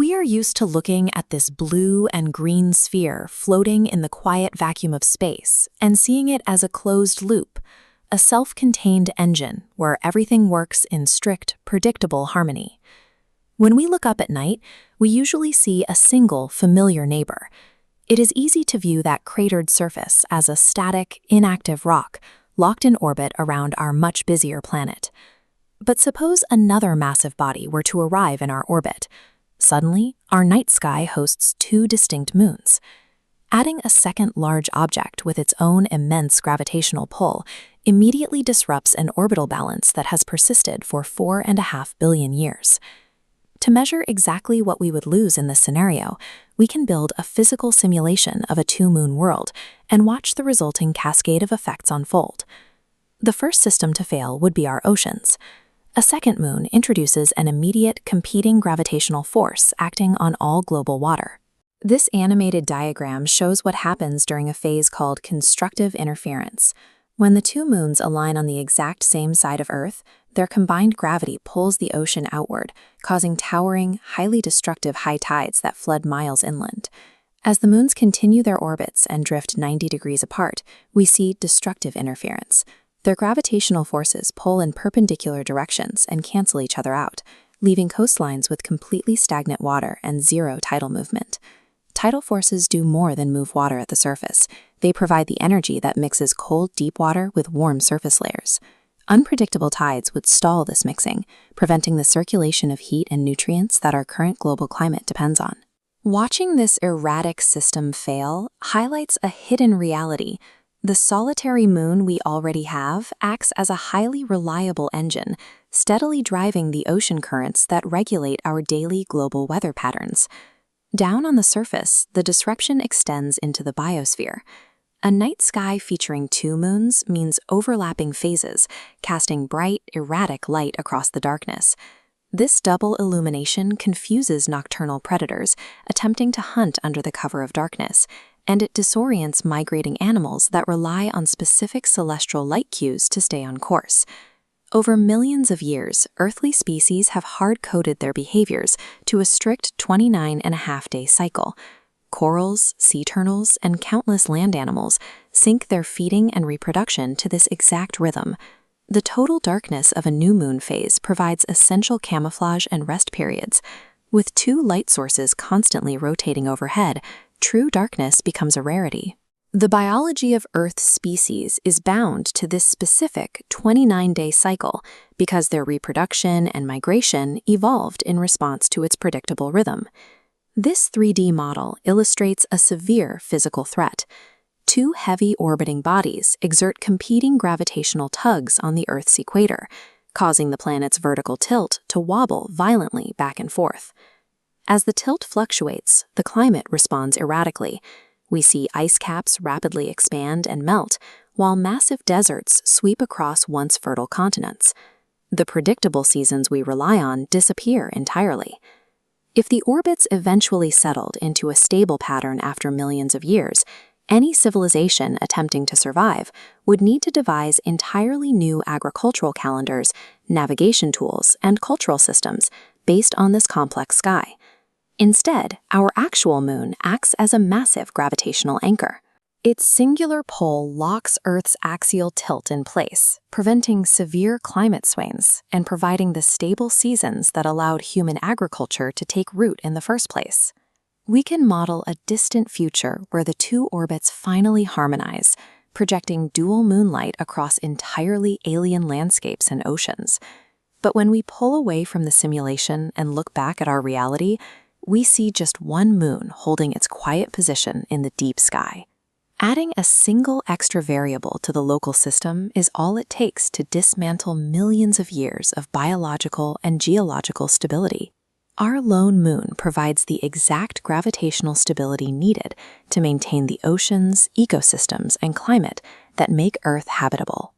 We are used to looking at this blue and green sphere floating in the quiet vacuum of space and seeing it as a closed loop, a self-contained engine where everything works in strict, predictable harmony. When we look up at night, we usually see a single, familiar neighbor. It is easy to view that cratered surface as a static, inactive rock locked in orbit around our much busier planet. But suppose another massive body were to arrive in our orbit. Suddenly, our night sky hosts two distinct moons. Adding a second large object with its own immense gravitational pull immediately disrupts an orbital balance that has persisted for 4.5 billion years. To measure exactly what we would lose in this scenario, we can build a physical simulation of a two-moon world and watch the resulting cascade of effects unfold. The first system to fail would be our oceans. A second moon introduces an immediate competing gravitational force acting on all global water. This animated diagram shows what happens during a phase called constructive interference. When the two moons align on the exact same side of Earth, their combined gravity pulls the ocean outward, causing towering, highly destructive high tides that flood miles inland. As the moons continue their orbits and drift 90 degrees apart, we see destructive interference. Their gravitational forces pull in perpendicular directions and cancel each other out, leaving coastlines with completely stagnant water and zero tidal movement. Tidal forces do more than move water at the surface. They provide the energy that mixes cold, deep water with warm surface layers. Unpredictable tides would stall this mixing, preventing the circulation of heat and nutrients that our current global climate depends on. Watching this erratic system fail highlights a hidden reality. The solitary moon we already have acts as a highly reliable engine, steadily driving the ocean currents that regulate our daily global weather patterns. Down on the surface, the disruption extends into the biosphere. A night sky featuring two moons means overlapping phases, casting bright, erratic light across the darkness. This double illumination confuses nocturnal predators attempting to hunt under the cover of darkness, and it disorients migrating animals that rely on specific celestial light cues to stay on course. Over millions of years, earthly species have hard-coded their behaviors to a strict 29.5-day cycle. Corals, sea turtles, and countless land animals sync their feeding and reproduction to this exact rhythm. The total darkness of a new moon phase provides essential camouflage and rest periods. With two light sources constantly rotating overhead, true darkness becomes a rarity. The biology of Earth's species is bound to this specific 29-day cycle because their reproduction and migration evolved in response to its predictable rhythm. This 3D model illustrates a severe physical threat. Two heavy orbiting bodies exert competing gravitational tugs on the Earth's equator, causing the planet's vertical tilt to wobble violently back and forth. As the tilt fluctuates, the climate responds erratically. We see ice caps rapidly expand and melt, while massive deserts sweep across once fertile continents. The predictable seasons we rely on disappear entirely. If the orbits eventually settled into a stable pattern after millions of years, any civilization attempting to survive would need to devise entirely new agricultural calendars, navigation tools, and cultural systems based on this complex sky. Instead, our actual moon acts as a massive gravitational anchor. Its singular pull locks Earth's axial tilt in place, preventing severe climate swings and providing the stable seasons that allowed human agriculture to take root in the first place. We can model a distant future where the two orbits finally harmonize, projecting dual moonlight across entirely alien landscapes and oceans. But when we pull away from the simulation and look back at our reality, we see just one moon holding its quiet position in the deep sky. Adding a single extra variable to the local system is all it takes to dismantle millions of years of biological and geological stability. Our lone moon provides the exact gravitational stability needed to maintain the oceans, ecosystems, and climate that make Earth habitable.